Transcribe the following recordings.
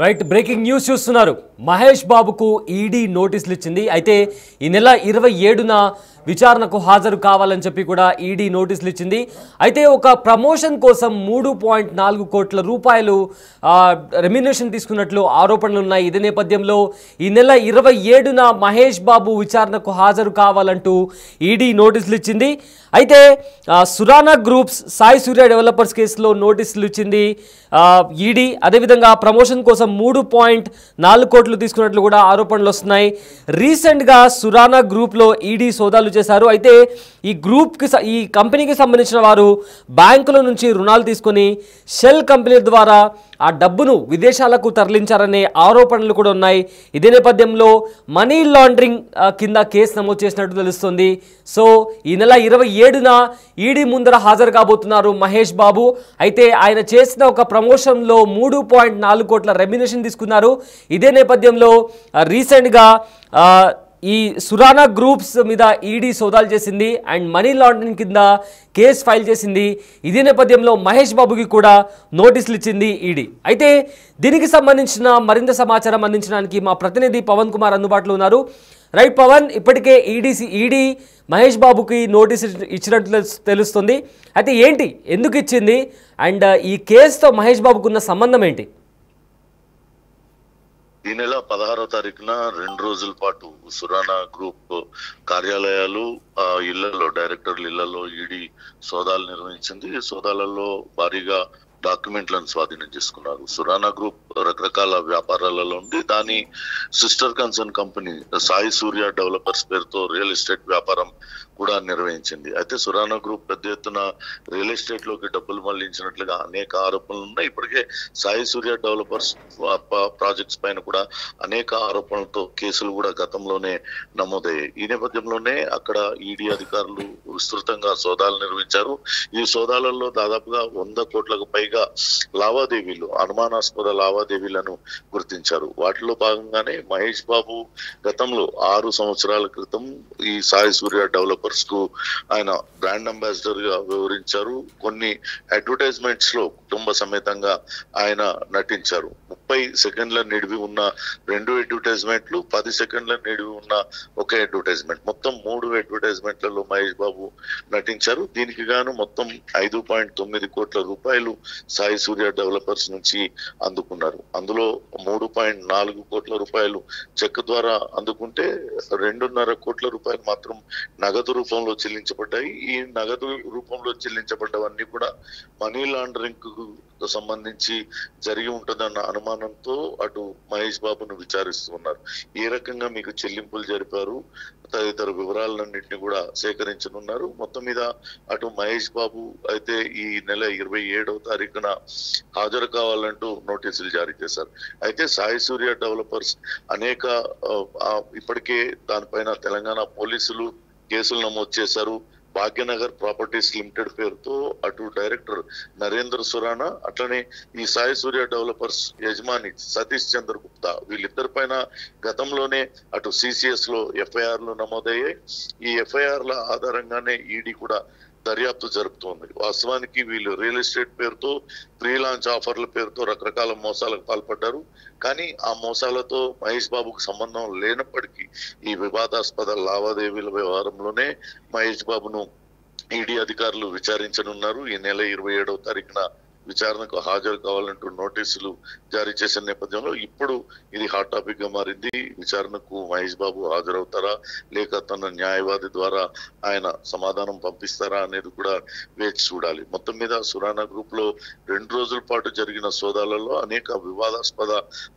Right breaking news చూస్తున్నారు. మహేష్ బాబుకు ED నోటీసులు ఇచ్చింది. అయితే ఈ నెల 27న విచారణకు హాజరు కావాలని చెప్పి కూడా ఈడీ నోటీసులు ఇచ్చింది. అయితే ఒక ప్రమోషన్ కోసం 3.4 కోట్ల రూపాయలు రెమ్యునరేషన్ తీసుకున్నట్లు ఆరోపణలు ఉన్నాయి. ఇదే నేపథ్యంలో ఈ నెల 27న మహేష్ బాబు విచారణకు హాజరు కావాలంటూ ఈడీ నోటీసులు ఇచ్చింది. అయితే సురానా గ్రూప్స్ సాయి సూర్య డెవలపర్స్ కేసులో నోటీసులు ఇచ్చింది ఈడీ. అదేవిధంగా ప్రమోషన్ కోసం 3.4 కోట్లు తీసుకున్నట్లు కూడా ఆరోపణలు వస్తున్నాయి. రీసెంట్గా సురానా గ్రూప్లో ఈడీ సోదాలు చేశారు. అయితే ఈ కంపెనీకి సంబంధించిన వారు బ్యాంకుల నుంచి రుణాలు తీసుకొని షెల్ కంపెనీ ద్వారా ఆ డబ్బును విదేశాలకు తరలించారనే ఆరోపణలు కూడా ఉన్నాయి. ఇదే నేపథ్యంలో మనీ లాండరింగ్ కింద కేసు నమోదు చేసినట్టు తెలుస్తుంది. సో ఈ నెల 27న ఈడీ ముందర హాజరు కాబోతున్నారు మహేష్ బాబు. అయితే ఆయన చేసిన ఒక ప్రమోషన్లో 3.4 కోట్ల రెమ్యునరేషన్ తీసుకున్నారు. ఇదే నేపథ్యంలో రీసెంట్గా ఈ సురానా గ్రూప్స్ మీద ఈడీ సోదాలు చేసింది అండ్ మనీ లాండరింగ్ కింద కేసు ఫైల్ చేసింది. ఇదే నేపథ్యంలో మహేష్ బాబుకి కూడా నోటీసులు ఇచ్చింది ఈడీ. అయితే దీనికి సంబంధించిన మరింత సమాచారం అందించడానికి మా ప్రతినిధి పవన్ కుమార్ అందుబాటులో ఉన్నారు. రైట్ పవన్, ఇప్పటికే ఈడీ మహేష్ బాబుకి నోటీసు ఇచ్చినట్లు తెలుస్తుంది. అయితే ఏంటి, ఎందుకు ఇచ్చింది అండ్ ఈ కేసుతో మహేష్ బాబుకున్న సంబంధం ఏంటి? ఈ నెల 16వ తారీఖున 2 రోజుల పాటు సురానా గ్రూప్ కార్యాలయాలు ఇళ్లలో డైరెక్టర్ల ఇళ్లలో ఈడీ సోదాలు నిర్వహించింది. ఈ సోదాలలో భారీగా డాక్యుమెంట్లను స్వాధీనం చేసుకున్నారు. సురానా గ్రూప్ రకరకాల వ్యాపారాలలో ఉంది. దాని సిస్టర్ కన్సర్న్ కంపెనీ సాయి సూర్య డెవలపర్స్ పేరుతో రియల్ ఎస్టేట్ వ్యాపారం కూడా నిర్వహించింది. అయితే సురానా గ్రూప్ పెద్ద ఎత్తున రియల్ ఎస్టేట్ లోకి డబ్బులు మళ్లించినట్లుగా అనేక ఆరోపణలు ఉన్నాయి. ఇప్పటికే సాయి సూర్య డెవలపర్స్ ప్రాజెక్ట్స్ పైన కూడా అనేక ఆరోపణలతో కేసులు కూడా గతంలోనే నమోదయ్యాయి. ఈ నేపథ్యంలోనే అక్కడ ఈడీ అధికారులు విస్తృతంగా సోదాలు నిర్వహించారు. ఈ సోదాలలో దాదాపుగా 100 కోట్లకు పైగా లావాదేవీలు, అనుమానాస్పద లావాదేవీలను గుర్తించారు. వాటిలో భాగంగానే మహేష్ బాబు గతంలో 6 సంవత్సరాల క్రితం ఈ సాయి సూర్య డెవలపర్స్ కు ఆయన బ్రాండ్ అంబాసిడర్ గా వివరించారు. కొన్ని అడ్వర్టైజ్మెంట్స్ లో కుటుంబ సమేతంగా ఆయన నటించారు. 30 సెకండ్ల నిడివి ఉన్న 2 అడ్వర్టైజ్మెంట్లు, 10 సెకండ్ల నిడివి ఉన్న ఒక అడ్వర్టైజ్మెంట్, మొత్తం 3 అడ్వర్టైజ్మెంట్లలో మహేష్ బాబు నటించారు. దీనికి గాను మొత్తం 5.9 కోట్ల రూపాయలు సాయి సూర్య డెవలపర్స్ నుంచి అందుకున్నారు. అందులో 3.4 కోట్ల రూపాయలు చెక్ ద్వారా అందుకుంటే 2.5 కోట్ల రూపాయలు మాత్రం నగదు రూపంలో చెల్లించబడ్డాయి. ఈ నగదు రూపంలో చెల్లించబడ్డవన్నీ కూడా మనీ లాండరింగ్ కు సంబంధించి జరిగి ఉంటుందన్న అనుమానంతో అటు మహేష్ బాబును విచారిస్తున్నారు. ఏ రకంగా మీకు చెల్లింపులు జరిపారు తదితర వివరాలన్నింటినీ కూడా సేకరించనున్నారు. మొత్తం మీద అటు మహేష్ బాబు అయితే ఈ నెల 27వ తారీఖున హాజరు కావాలంటూ నోటీసులు జారీ చేశారు. అయితే సాయి సూర్య డెవలపర్స్ అనేక ఇప్పటికే దానిపైన తెలంగాణ పోలీసులు కేసులు నమోదు చేశారు. భాగ్యనగర్ ప్రాపర్టీస్ లిమిటెడ్ పేరుతో అటు డైరెక్టర్ నరేంద్ర సురానా, అట్లనే ఈ సాయి సూర్య డెవలపర్స్ యజమాని సతీష్ చంద్ర గుప్తా, వీళ్ళిద్దరి పైన గతంలోనే అటు సిసిఎస్ లో ఎఫ్ఐఆర్లు నమోదయ్యాయి. ఈ ఎఫ్ఐఆర్ల ఆధారంగానే ఈడీ కూడా దర్యాప్తు జరుపుతోంది. వాస్తవానికి వీళ్ళు రియల్ ఎస్టేట్ పేరుతో, ప్రీ లాంచ్ ఆఫర్ల పేరుతో రకరకాల మోసాలకు పాల్పడ్డారు. కానీ ఆ మోసాలతో మహేష్ బాబుకు సంబంధం లేనప్పటికీ ఈ వివాదాస్పద లావాదేవీల వ్యవహారంలోనే మహేష్ బాబును ఈడీ అధికారులు విచారించనున్నారు. ఈ నెల 27వ తారీఖున విచారణకు హాజరు కావాలంటూ నోటీసులు జారీ చేసిన నేపథ్యంలో ఇప్పుడు ఇది హాట్ టాపిక్ గా మారింది. విచారణకు మహేష్ బాబు హాజరవుతారా లేక తన న్యాయవాది ద్వారా ఆయన సమాధానం పంపిస్తారా అనేది కూడా వేచి చూడాలి. మొత్తం మీద సురానా గ్రూప్ లో 2 రోజుల పాటు జరిగిన సోదాలలో అనేక వివాదాస్పద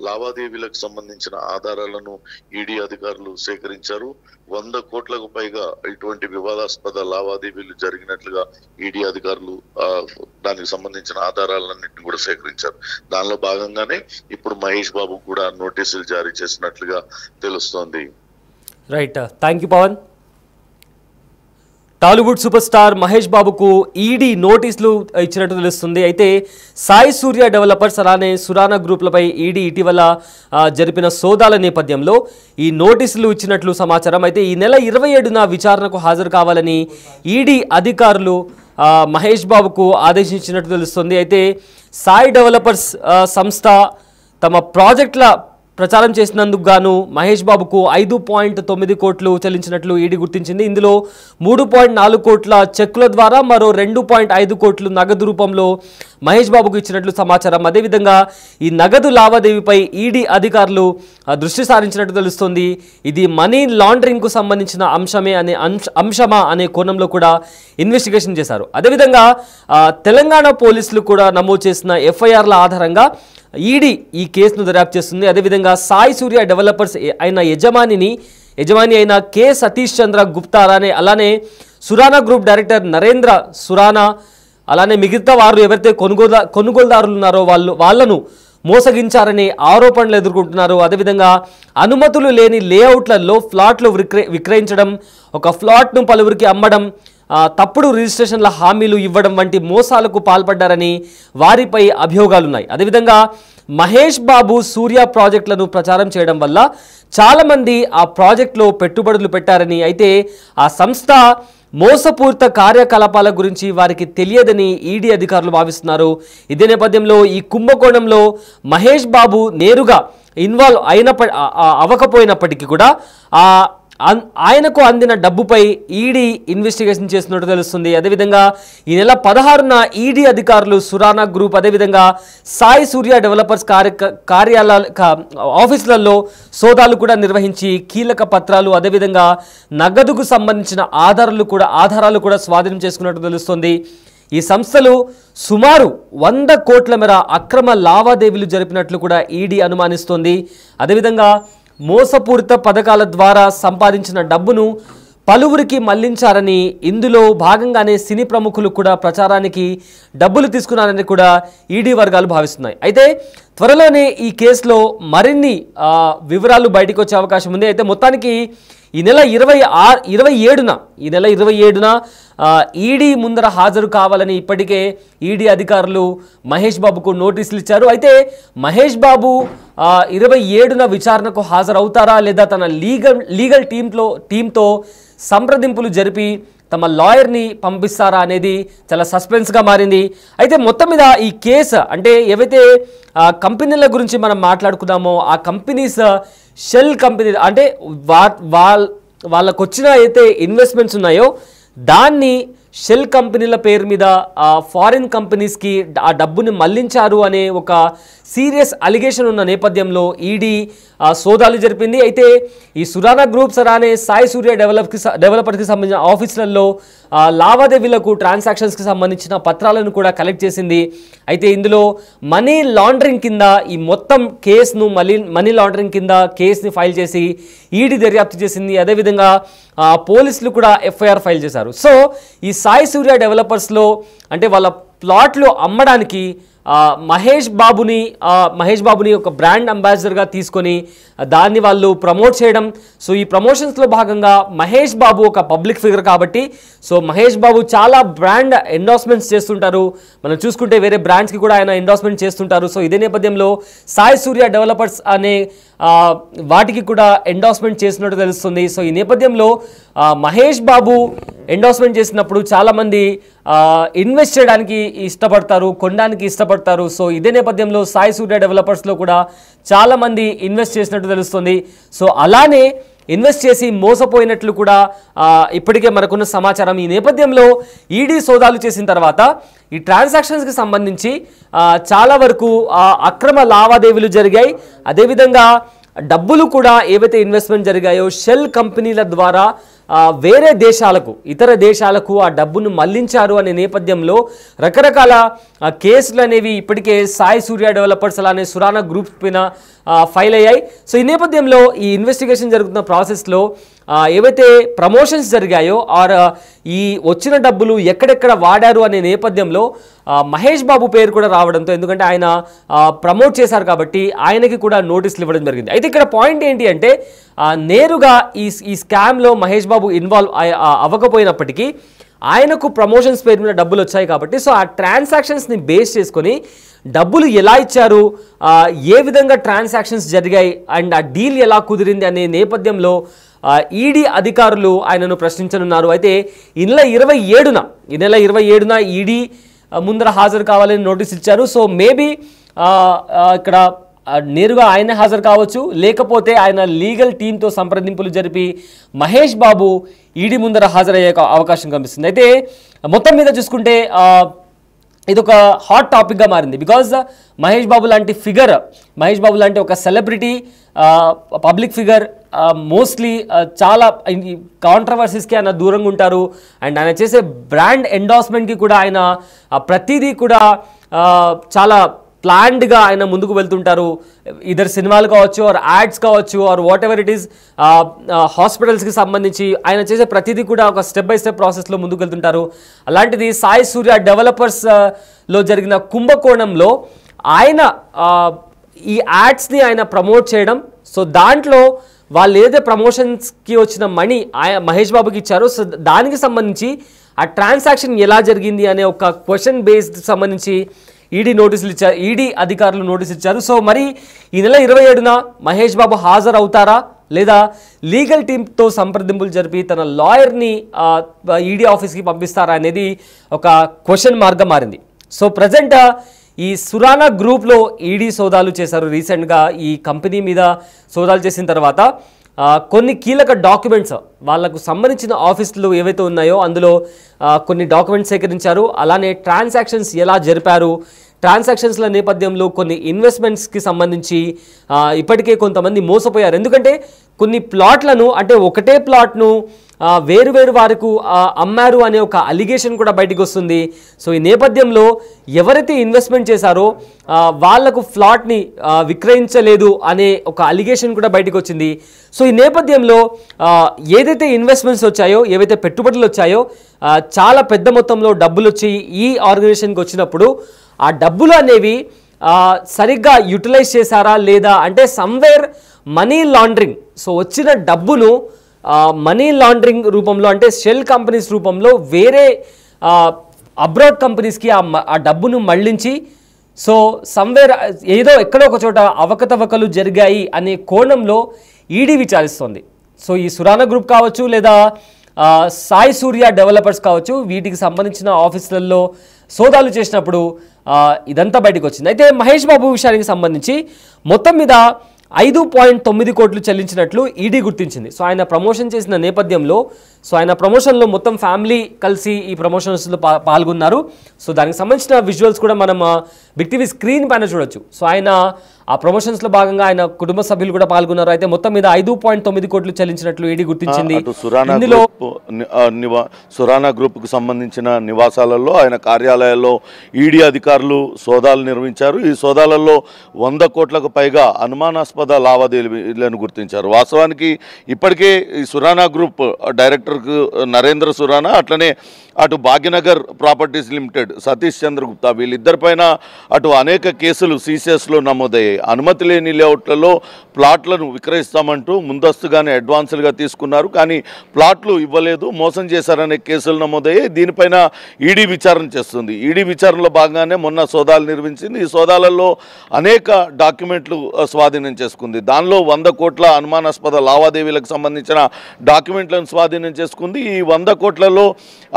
లావాదేవీలకు సంబంధించిన ఆధారాలను ఈడీ అధికారులు సేకరించారు. 100 కోట్లకు పైగా ఇటువంటి వివాదాస్పద లావాదేవీలు జరిగినట్లుగా ఈడీ అధికారులు దానికి సంబంధించిన ఆధారాలన్నింటినీ కూడా సేకరించారు. దానిలో భాగంగానే ఇప్పుడు మహేష్ బాబు కూడా నోటీసులు జారీ చేసినట్లుగా తెలుస్తోంది. Right, thank you Pavan. Tollywood super star Mahesh బాబుకు ఈడీ నోటీసులు ఇచ్చినట్టు తెలుస్తుంది. అయితే సాయి సూర్య డెవలపర్స్ అలానే సురానా గ్రూప్లపై ఈడీ ఇటీవల జరిపిన సోదాల నేపథ్యంలో ఈ నోటీసులు ఇచ్చినట్లు సమాచారం. అయితే ఈ నెల 27న విచారణకు హాజరు కావాలని ఈడీ అధికారులు మహేష్ బాబుకు ఆదేశించినట్టు తెలుస్తుంది. అయితే సాయి డెవలపర్స్ సంస్థ తమ ప్రాజెక్టుల ప్రచారం చేసినందుకు గాను మహేష్ బాబుకు 5.9 కోట్లు చెల్లించినట్లు ఈడీ గుర్తించింది. ఇందులో 3.4 కోట్ల చెక్కుల ద్వారా మరో 2.5 కోట్లు నగదు రూపంలో మహేష్ బాబుకు ఇచ్చినట్లు సమాచారం. అదేవిధంగా ఈ నగదు లావాదేవీపై ఈడీ అధికారులు దృష్టి సారించినట్టు తెలుస్తోంది. ఇది మనీ లాండరింగ్కు సంబంధించిన అంశమా అనే కోణంలో కూడా ఇన్వెస్టిగేషన్ చేశారు. అదేవిధంగా తెలంగాణ పోలీసులు కూడా నమోదు చేసిన ఎఫ్ఐఆర్ల ఆధారంగా ఈడీ ఈ కేసును దర్యాప్తు చేస్తుంది. అదేవిధంగా సాయి సూర్య డెవలపర్స్ అయిన యజమాని అయిన కె సతీష్ చంద్ర గుప్తా అలానే సురానా గ్రూప్ డైరెక్టర్ నరేంద్ర సురానా అలానే మిగతా వారు ఎవరైతే కొనుగోలుదారులు ఉన్నారో వాళ్ళను మోసగించారని ఆరోపణలు ఎదుర్కొంటున్నారు. అదేవిధంగా అనుమతులు లేని లేఅవుట్లలో ఫ్లాట్లు విక్రయించడం, ఒక ఫ్లాట్ను పలువురికి అమ్మడం, తప్పుడు రిజిస్ట్రేషన్ల హామీలు ఇవ్వడం వంటి మోసాలకు పాల్పడ్డారని వారిపై అభియోగాలున్నాయి. అదేవిధంగా మహేష్ బాబు సూర్య ప్రాజెక్టులను ప్రచారం చేయడం వల్ల చాలామంది ఆ ప్రాజెక్టులో పెట్టుబడులు పెట్టారని, అయితే ఆ సంస్థ మోసపూరిత కార్యకలాపాల గురించి వారికి తెలియదని ఈడీ అధికారులు భావిస్తున్నారు. ఇదే నేపథ్యంలో ఈ కుంభకోణంలో మహేష్ బాబు నేరుగా ఇన్వాల్వ్ అవ్వకపోయినప్పటికీ కూడా ఆయనకు అందిన డబ్బుపై ఈడీ ఇన్వెస్టిగేషన్ చేస్తున్నట్టు తెలుస్తుంది. అదేవిధంగా ఈ నెల 16న ఈడీ అధికారులు సురానా గ్రూప్ అదేవిధంగా సాయి సూర్య డెవలపర్స్ ఆఫీసులలో సోదాలు కూడా నిర్వహించి కీలక పత్రాలు అదేవిధంగా నగదుకు సంబంధించిన ఆధారాలు కూడా స్వాధీనం చేసుకున్నట్టు తెలుస్తుంది. ఈ సంస్థలు సుమారు 100 కోట్ల మేర అక్రమ లావాదేవీలు జరిపినట్లు కూడా ఈడీ అనుమానిస్తోంది. అదేవిధంగా మోసపూరిత పథకాల ద్వారా సంపాదించిన డబ్బును పలువురికి మళ్లించారని, ఇందులో భాగంగానే సినీ ప్రముఖులు కూడా ప్రచారానికి డబ్బులు తీసుకున్నారని కూడా ఈడీ వర్గాలు భావిస్తున్నాయి. అయితే త్వరలోనే ఈ కేసులో మరిన్ని వివరాలు బయటకు వచ్చే అవకాశం ఉంది. అయితే మొత్తానికి ఈ నెల 27న ఈడీ ముందర హాజరు కావాలని ఇప్పటికే ఈడీ అధికారులు మహేష్ బాబుకు నోటీసులు ఇచ్చారు. అయితే మహేష్ బాబు 27న విచారణకు హాజరవుతారా లేదా తన లీగల్ టీంతో సంప్రదింపులు జరిపి తమ లాయర్ని పంపిస్తారా అనేది చాలా సస్పెన్స్గా మారింది. అయితే మొత్తం మీద ఈ కేసు అంటే ఏవైతే కంపెనీల గురించి మనం మాట్లాడుకున్నామో ఆ కంపెనీస్ షెల్ కంపెనీ అంటే వాళ్ళకు వచ్చిన అయితే ఇన్వెస్ట్మెంట్స్ ఉన్నాయో దాన్ని షెల్ కంపెనీల పేరు మీద ఫారిన్ కంపెనీస్కి ఆ డబ్బుని మళ్లించారు అనే ఒక సీరియస్ అలిగేషన్ ఉన్న నేపథ్యంలో ఈడీ సోదాలు జరిపింది. అయితే ఈ సురానా గ్రూప్స్ అలానే సాయి సూర్య డెవలపర్స్కి సంబంధించిన ఆఫీసులలో లావాదేవీలకు ట్రాన్సాక్షన్స్కి సంబంధించిన పత్రాలను కూడా కలెక్ట్ చేసింది. అయితే ఇందులో మనీ లాండరింగ్ కింద ఈ మొత్తం కేసును మనీ లాండరింగ్ కింద కేసుని ఫైల్ చేసి ఈడీ దర్యాప్తు చేసింది. అదేవిధంగా పోలీసులు కూడా ఎఫ్ఐఆర్ ఫైల్ చేశారు. సో ఈ సాయి సూర్య డెవలపర్స్లో అంటే వాళ్ళ ప్లాట్లు అమ్మడానికి మహేష్ బాబుని ఒక బ్రాండ్ అంబాసిడర్గా తీసుకొని దాన్ని వాళ్ళు ప్రమోట్ చేయడం. సో ఈ ప్రమోషన్స్లో భాగంగా మహేష్ బాబు ఒక పబ్లిక్ ఫిగర్ కాబట్టి సో మహేష్ బాబు చాలా బ్రాండ్ ఎండార్స్మెంట్స్ చేస్తుంటారు. మనం చూసుకుంటే వేరే బ్రాండ్స్కి కూడా ఆయన ఎండార్స్మెంట్ చేస్తుంటారు. సో ఇదే నేపథ్యంలో సాయి సూర్య డెవలపర్స్ అనే వాటికి కూడా ఎండార్స్మెంట్ చేసినట్టు తెలుస్తుంది. సో ఈ నేపథ్యంలో మహేష్ బాబు ఎండార్స్మెంట్ చేసినప్పుడు చాలామంది ఇన్వెస్ట్ చేయడానికి ఇష్టపడతారు, కొనడానికి ఇష్టపడతారు. సో ఇదే నేపథ్యంలో సాయి సూర్య డెవలపర్స్లో కూడా చాలామంది ఇన్వెస్ట్ చేసినట్టు తెలుస్తుంది. సో అలానే ఇన్వెస్ట్ చేసి మోసపోయినట్లు కూడా ఇప్పటికే మనకున్న సమాచారం. ఈ నేపథ్యంలో ఈడీ సోదాలు చేసిన తర్వాత ఈ ట్రాన్సాక్షన్స్కి సంబంధించి చాలా వరకు అక్రమ లావాదేవీలు జరిగాయి. అదేవిధంగా డబ్బులు కూడా ఏవైతే ఇన్వెస్ట్మెంట్ జరిగాయో షెల్ కంపెనీల ద్వారా వేరే దేశాలకు ఇతర దేశాలకు ఆ డబ్బును మళ్లించారు అనే నేపథ్యంలో రకరకాల కేసులు అనేవి ఇప్పటికే సాయి సూర్య డెవలపర్స్ అలానే సురానా గ్రూప్స్ పైన ఫైల్ అయ్యాయి. సో ఈ నేపథ్యంలో ఈ ఇన్వెస్టిగేషన్ జరుగుతున్న ప్రాసెస్లో ఏవైతే ప్రమోషన్స్ జరిగాయో ఆర్ ఈ వచ్చిన డబ్బులు ఎక్కడెక్కడ వాడారు అనే నేపథ్యంలో మహేష్ బాబు పేరు కూడా రావడంతో ఎందుకంటే ఆయన ప్రమోట్ చేశారు కాబట్టి ఆయనకి కూడా నోటీసులు ఇవ్వడం జరిగింది. అయితే ఇక్కడ పాయింట్ ఏంటి అంటే నేరుగా ఈ స్కామ్లో మహేష్ బాబు ఇన్వాల్వ్ అవ్వకపోయినప్పటికీ ఆయనకు ప్రమోషన్స్ పేరు మీద డబ్బులు వచ్చాయి కాబట్టి సో ఆ ట్రాన్సాక్షన్స్ని బేస్ చేసుకొని డబ్బులు ఎలా ఇచ్చారు, ఏ విధంగా ట్రాన్సాక్షన్స్ జరిగాయి అండ్ ఆ డీల్ ఎలా కుదిరింది అనే నేపథ్యంలో ఈడీ అధికారులు ఆయనను ప్రశ్నించనున్నారు. అయితే ఈ నెల 27న ఈడీ ముందర హాజరు కావాలని నోటీస్ ఇచ్చారు. సో మేబీ ఇక్కడ నేరుగా ఆయనే హాజరు కావచ్చు, లేకపోతే ఆయన లీగల్ టీంతో సంప్రదింపులు జరిపి మహేష్ బాబు ఈడీ ముందర హాజరయ్యే అవకాశం కనిపిస్తుంది. అయితే మొత్తం మీద చూసుకుంటే ఇది ఒక హాట్ టాపిక్గా మారింది. బికాజ్ మహేష్ బాబు లాంటి ఫిగర్, మహేష్ బాబు లాంటి ఒక సెలబ్రిటీ పబ్లిక్ ఫిగర్ మోస్ట్లీ చాలా కాంట్రవర్సీస్కి ఆయన దూరంగా ఉంటారు. అండ్ ఆయన చేసే బ్రాండ్ ఎండార్స్మెంట్కి కూడా ఆయన ప్రతిదీ కూడా చాలా ప్లాన్డ్గా ఆయన ముందుకు వెళ్తుంటారు. ఇద్దరు సినిమాలు కావచ్చు, ఆర్ యాడ్స్ కావచ్చు, or whatever it is, హాస్పిటల్స్కి సంబంధించి ఆయన చేసే ప్రతిదీ కూడా ఒక స్టెప్ బై స్టెప్ ప్రాసెస్లో ముందుకు వెళ్తుంటారు. అలాంటిది సాయి సూర్య డెవలపర్స్లో జరిగిన కుంభకోణంలో ఆయన ఈ యాడ్స్ని ఆయన ప్రమోట్ చేయడం, సో దాంట్లో వాళ్ళు ఏదైతే ప్రమోషన్స్కి వచ్చిన మనీ మహేష్ బాబుకి ఇచ్చారో, సో దానికి సంబంధించి ఆ ట్రాన్సాక్షన్ ఎలా జరిగింది అనే ఒక క్వశ్చన్ బేస్డ్ సంబంధించి ఈడీ నోటీసులు ఇచ్చారు, ఈడీ అధికారులు నోటీసులు ఇచ్చారు. సో మరి ఈ నెల 27న మహేష్ బాబు హాజరు అవుతారా లేదా లీగల్ టీంతో సంప్రదింపులు జరిపి తన లాయర్ని ఈడీ ఆఫీస్కి పంపిస్తారా అనేది ఒక క్వశ్చన్ మార్గం మారింది. సో ప్రజెంట్ ఈ సురానా గ్రూప్లో ఈడీ సోదాలు చేశారు. రీసెంట్గా ఈ కంపెనీ మీద సోదాలు చేసిన తర్వాత కొన్ని కీలక డాక్యుమెంట్స్ వాళ్ళకు సంబంధించిన ఆఫీసులు ఏవైతే ఉన్నాయో అందులో కొన్ని డాక్యుమెంట్స్ సేకరించారు. అలానే ట్రాన్సాక్షన్స్ ఎలా జరిపారు, ట్రాన్సాక్షన్స్ల నేపథ్యంలో కొన్ని ఇన్వెస్ట్మెంట్స్కి సంబంధించి ఇప్పటికే కొంతమంది మోసపోయారు. ఎందుకంటే కొన్ని ప్లాట్లను, అంటే ఒకటే ప్లాట్ను వేరు వేరు వారికి అమ్మారు అనే ఒక అలిగేషన్ కూడా బయటకు వస్తుంది. సో ఈ నేపథ్యంలో ఎవరైతే ఇన్వెస్ట్మెంట్ చేశారో వాళ్లకు ఫ్లాట్ని విక్రయించలేదు అనే ఒక అలిగేషన్ కూడా బయటకు వచ్చింది. సో ఈ నేపథ్యంలో ఏదైతే ఇన్వెస్ట్మెంట్స్ వచ్చాయో, ఏవైతే పెట్టుబడులు వచ్చాయో, చాలా పెద్ద మొత్తంలో డబ్బులు వచ్చి ఈ ఆర్గనైజేషన్కి వచ్చినప్పుడు ఆ డబ్బులు అనేవి సరిగ్గా యూటిలైజ్ చేశారా లేదా, అంటే సమ్వేర్ మనీ లాండరింగ్. సో వచ్చిన డబ్బును మనీ లాండరింగ్ రూపంలో, అంటే షెల్ కంపెనీస్ రూపంలో వేరే అబ్రాడ్ కంపెనీస్కి ఆ డబ్బును మళ్లించి, సో సమ్వేర్ ఏదో ఎక్కడో ఒక చోట అవకతవకలు జరిగాయి అనే కోణంలో ఈడీ విచారిస్తోంది. సో ఈ సురానా గ్రూప్ కావచ్చు లేదా సాయి సూర్య డెవలపర్స్ కావచ్చు, వీటికి సంబంధించిన ఆఫీసులలో సోదాలు చేసినప్పుడు ఇదంతా బయటకు వచ్చింది. అయితే మహేష్ బాబు విషయానికి సంబంధించి మొత్తం మీద 5.9 కోట్లు చెల్లించినట్లు ఈడీ గుర్తించింది. సో ఆయన ప్రమోషన్ చేసిన నేపథ్యంలో, సో ఆయన ప్రమోషన్లో మొత్తం ఫ్యామిలీ కలిసి ఈ ప్రమోషన్స్లో పాల్గొన్నారు. సో దానికి సంబంధించిన విజువల్స్ కూడా మనం బిగ్ టీవీ స్క్రీన్ పైన చూడొచ్చు. సో ఆయన ఆ ప్రమోషన్స్లో భాగంగా ఆయన కుటుంబ సభ్యులు కూడా పాల్గొన్నారు. అయితే మొత్తం మీద 5.9 కోట్లు చెల్లించినట్లు ఈడీ గుర్తించింది. ఇందులో సురానా గ్రూప్కు సంబంధించిన నివాసాలలో, ఆయన కార్యాలయాల్లో ఈడీ అధికారులు సోదాలు నిర్వహించారు. ఈ సోదాలలో 100 కోట్లకు పైగా అనుమానాస్పద లావాదేవీలను గుర్తించారు. వాస్తవానికి ఇప్పటికే ఈ సురానా గ్రూప్ డైరెక్టర్కు నరేంద్ర సురానా, అట్లనే అటు భాగ్యనగర్ ప్రాపర్టీస్ లిమిటెడ్ సతీష్ చంద్ర గుప్తా, వీళ్ళిద్దరిపైన అటు అనేక కేసులు సీసీఎస్లో నమోదయ్యాయి. అనుమతి లేని లేఅవుట్లలో ప్లాట్లను విక్రయిస్తామంటూ ముందస్తుగానే అడ్వాన్సులుగా తీసుకున్నారు, కానీ ప్లాట్లు ఇవ్వలేదు, మోసం చేశారనే కేసులు నమోదయ్యాయి. దీనిపైన ఈడీ విచారణ చేస్తుంది. ఈడీ విచారణలో భాగంగానే మొన్న సోదాలు నిర్వహించింది. ఈ సోదాలలో అనేక డాక్యుమెంట్లు స్వాధీనం చేసుకుంది. దానిలో 100 కోట్ల అనుమానాస్పద లావాదేవీలకు సంబంధించిన డాక్యుమెంట్లను స్వాధీనం చేసుకుంది. ఈ 100 కోట్లలో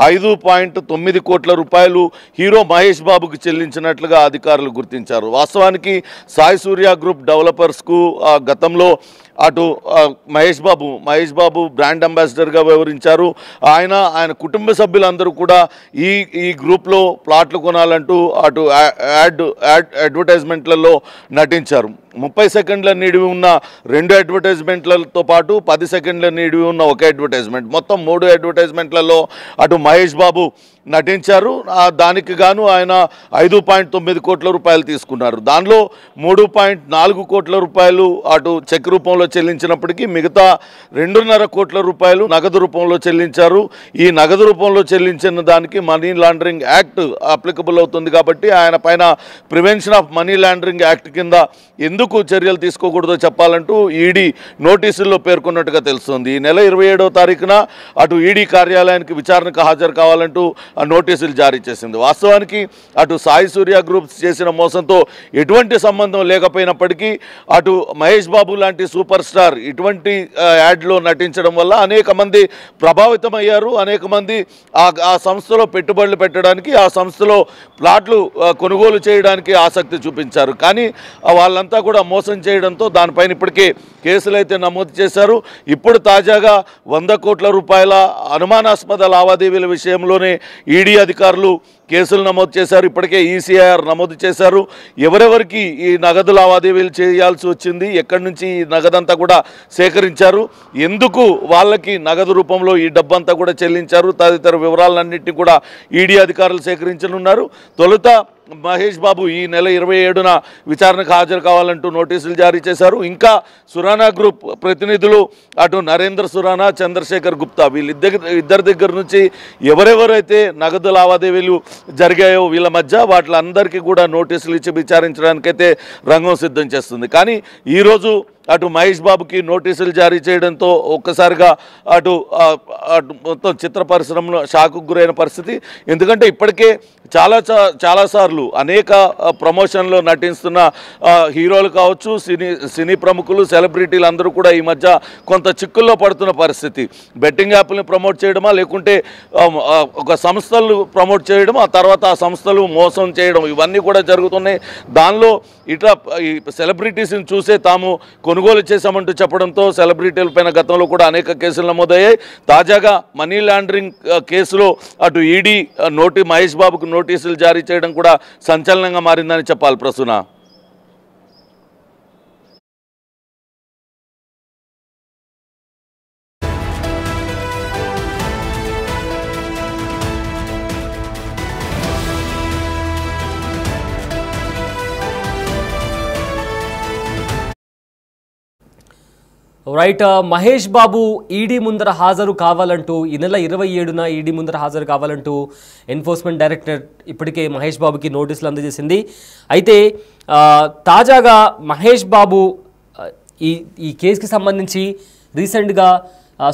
5.9 కోట్ల రూపాయలు హీరో మహేష్ బాబుకి చెల్లించినట్లుగా అధికారులు గుర్తించారు. వాస్తవానికి సాయి సూర్య గ్రూప్ డెవలపర్స్కు గతంలో అటు మహేష్ బాబు బ్రాండ్ అంబాసిడర్గా వ్యవహరించారు. ఆయన కుటుంబ సభ్యులందరూ కూడా ఈ గ్రూప్లో ప్లాట్లు కొనాలంటూ అటు అడ్వర్టైజ్మెంట్లలో నటించారు. 30 సెకండ్ల నిడివి ఉన్న 2 అడ్వర్టైజ్మెంట్లతో పాటు 10 సెకండ్ల నిడివి ఉన్న ఒక అడ్వర్టైజ్మెంట్, మొత్తం 3 అడ్వర్టైజ్మెంట్లలో అటు మహేష్ బాబు నటించారు. దానికి గాను ఆయన 5.9 కోట్ల రూపాయలు తీసుకున్నారు. దానిలో 3.4 కోట్ల రూపాయలు అటు చెక్ రూపంలో చెల్లించినప్పటికీ మిగతా 2.5 కోట్ల రూపాయలు నగదు రూపంలో చెల్లించారు. ఈ నగదు రూపంలో చెల్లించిన దానికి మనీ లాండరింగ్ యాక్ట్ అప్లికబుల్ అవుతుంది కాబట్టి ఆయన పైన prevention of money laundering act కింద ఎందుకు చర్యలు తీసుకోకూడదో చెప్పాలంటూ ఈడీ నోటీసుల్లో పేర్కొన్నట్టుగా తెలుస్తుంది. ఈ నెల 27వ తారీఖున అటు ఈడీ కార్యాలయానికి విచారణకు హాజరు కావాలంటూ నోటీసులు జారీ చేసింది. వాస్తవానికి అటు సాయి సూర్య గ్రూప్స్ చేసిన మోసంతో ఎటువంటి సంబంధం లేకపోయినప్పటికీ అటు మహేష్ బాబు లాంటి సూపర్ సూపర్ స్టార్ ఇటువంటి యాడ్లో నటించడం వల్ల అనేక మంది ప్రభావితమయ్యారు. అనేక మంది ఆ సంస్థలో పెట్టుబడులు పెట్టడానికి, ఆ సంస్థలో ప్లాట్లు కొనుగోలు చేయడానికి ఆసక్తి చూపించారు. కానీ వాళ్ళంతా కూడా మోసం చేయడంతో దానిపైన ఇప్పటికే కేసులు అయితే నమోదు చేశారు. ఇప్పుడు తాజాగా 100 కోట్ల రూపాయల అనుమానాస్పద లావాదేవీల విషయంలోనే ఈడీ అధికారులు కేసులు నమోదు చేశారు. ఇప్పటికే ఈసీఐఆర్ నమోదు చేశారు. ఎవరెవరికి ఈ నగదు లావాదేవీలు చేయాల్సి వచ్చింది, ఎక్కడి నుంచి ఈ నగదంతా కూడా సేకరించారు, ఎందుకు వాళ్ళకి నగదు రూపంలో ఈ డబ్బంతా కూడా చెల్లించారు, తదితర వివరాలన్నింటినీ కూడా ఈడీ అధికారులు సేకరించనున్నారు. తొలుత మహేష్ బాబు ఈ నెల 27న విచారణకు హాజరు కావాలంటూ నోటీసులు జారీ చేశారు. ఇంకా సురానా గ్రూప్ ప్రతినిధులు అటు నరేంద్ర సురానా, చంద్రశేఖర్ గుప్తా వీళ్ళిద్దరి దగ్గర నుంచి ఎవరెవరైతే నగదు లావాదేవీలు జరిగాయో వీళ్ళ మధ్య వాటిలందరికీ కూడా నోటీసులు ఇచ్చి విచారించడానికైతే రంగం సిద్ధం చేస్తుంది. కానీ ఈరోజు అటు మహేష్ బాబుకి నోటీసులు జారీ చేయడంతో ఒక్కసారిగా అటు మొత్తం చిత్ర పరిశ్రమలో షాకు గురైన పరిస్థితి. ఎందుకంటే ఇప్పటికే చాలాసార్లు అనేక ప్రమోషన్లో నటిస్తున్న హీరోలు కావచ్చు, సినీ ప్రముఖులు, సెలబ్రిటీలు అందరూ కూడా ఈ మధ్య కొంత చిక్కుల్లో పడుతున్న పరిస్థితి. బెట్టింగ్ యాప్ని ప్రమోట్ చేయడమా, లేకుంటే ఒక సంస్థలు ప్రమోట్ చేయడం, ఆ తర్వాత ఆ సంస్థలు మోసం చేయడం, ఇవన్నీ కూడా జరుగుతున్నాయి. దానిలో ఇట్లా ఈ సెలబ్రిటీస్ని చూసే తాము కొనుగోలు చేశామంటూ చెప్పడంతో సెలబ్రిటీలపైన గతంలో కూడా అనేక కేసులు నమోదయ్యాయి. తాజాగా మనీ లాండరింగ్ కేసులో అటు ఈడీ మహేష్ బాబుకు నోటీసులు జారీ చేయడం కూడా సంచలనంగా మారిందని చెప్పాలి. ప్రసూన, రైట్. మహేష్ బాబు ఈడీ ముందర హాజరు కావాలంటూ ఈ నెల 27న ఈడీ ముందర హాజరు కావాలంటూ ఎన్ఫోర్స్మెంట్ డైరెక్టరేట్ ఇప్పటికే మహేష్ బాబుకి నోటీసులు అందజేసింది. అయితే తాజాగా మహేష్ బాబు ఈ కేసుకి సంబంధించి రీసెంట్గా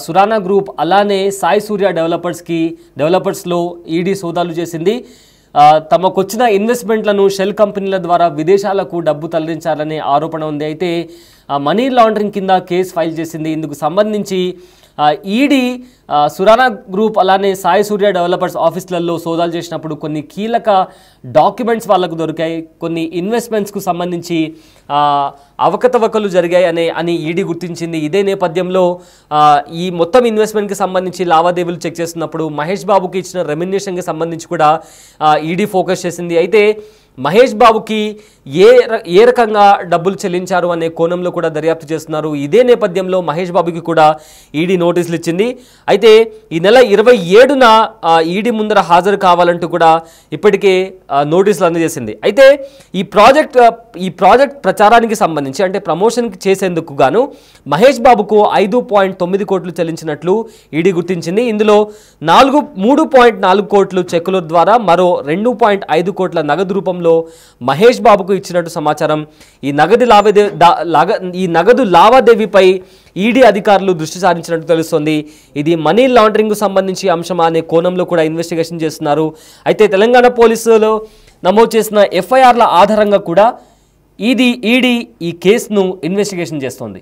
సురానా గ్రూప్ అలానే సాయి సూర్య డెవలపర్స్లో ఈడీ సోదాలు చేసింది. తమకొచ్చిన ఇన్వెస్ట్మెంట్లను షెల్ కంపెనీల ద్వారా విదేశాలకు డబ్బు తరలించాలనే ఆరోపణ ఉంది. అయితే మనీ లాండరింగ్ కింద కేసు ఫైల్ చేసింది. ఇందుకు సంబంధించి ఈడీ సురానా గ్రూప్ అలానే సాయి సూర్య డెవలపర్స్ ఆఫీసులలో సోదాలు చేసినప్పుడు కొన్ని కీలక డాక్యుమెంట్స్ వాళ్ళకు దొరికాయి. కొన్ని ఇన్వెస్ట్మెంట్స్కు సంబంధించి అవకతవకలు జరిగాయి అని ఈడీ గుర్తించింది. ఇదే నేపథ్యంలో ఈ మొత్తం ఇన్వెస్ట్మెంట్కి సంబంధించి లావాదేవీలు చెక్ చేస్తున్నప్పుడు మహేష్ బాబుకి ఇచ్చిన రెమ్యునరేషన్కి సంబంధించి కూడా ఈడీ ఫోకస్ చేసింది. అయితే మహేష్ బాబుకి ఏ రకంగా డబ్బులు చెల్లించారు అనే కోణంలో కూడా దర్యాప్తు చేస్తున్నారు. ఇదే నేపథ్యంలో మహేష్ బాబుకి కూడా ఈడీ నోటీసులు ఇచ్చింది. అయితే ఈ నెల 27న ఈడీ ముందర హాజరు కావాలంటూ కూడా ఇప్పటికే నోటీసులు అందజేసింది. అయితే ఈ ప్రాజెక్ట్ ప్రచారానికి సంబంధించి అంటే ప్రమోషన్కి చేసేందుకు గాను మహేష్ బాబుకు 5.9 కోట్లు చెల్లించినట్లు ఈడీ గుర్తించింది. ఇందులో 3.4 కోట్లు చెక్కుల ద్వారా మరో 2.5 కోట్ల నగదు రూపంలో మహేష్ బాబుకు ఇచ్చినట్టు సమాచారం. ఈ నగదు లావాదేవీపై ఈడీ అధికారులు దృష్టి సారించినట్టు తెలుస్తోంది. ఇది మనీ లాండరింగ్కు సంబంధించి అంశమా అనే కోణంలో కూడా ఇన్వెస్టిగేషన్ చేస్తున్నారు. అయితే తెలంగాణ పోలీసులు నమోదు చేసిన ఎఫ్ఐఆర్ల ఆధారంగా కూడా ఈడీ ఈ కేసును ఇన్వెస్టిగేషన్ చేస్తోంది.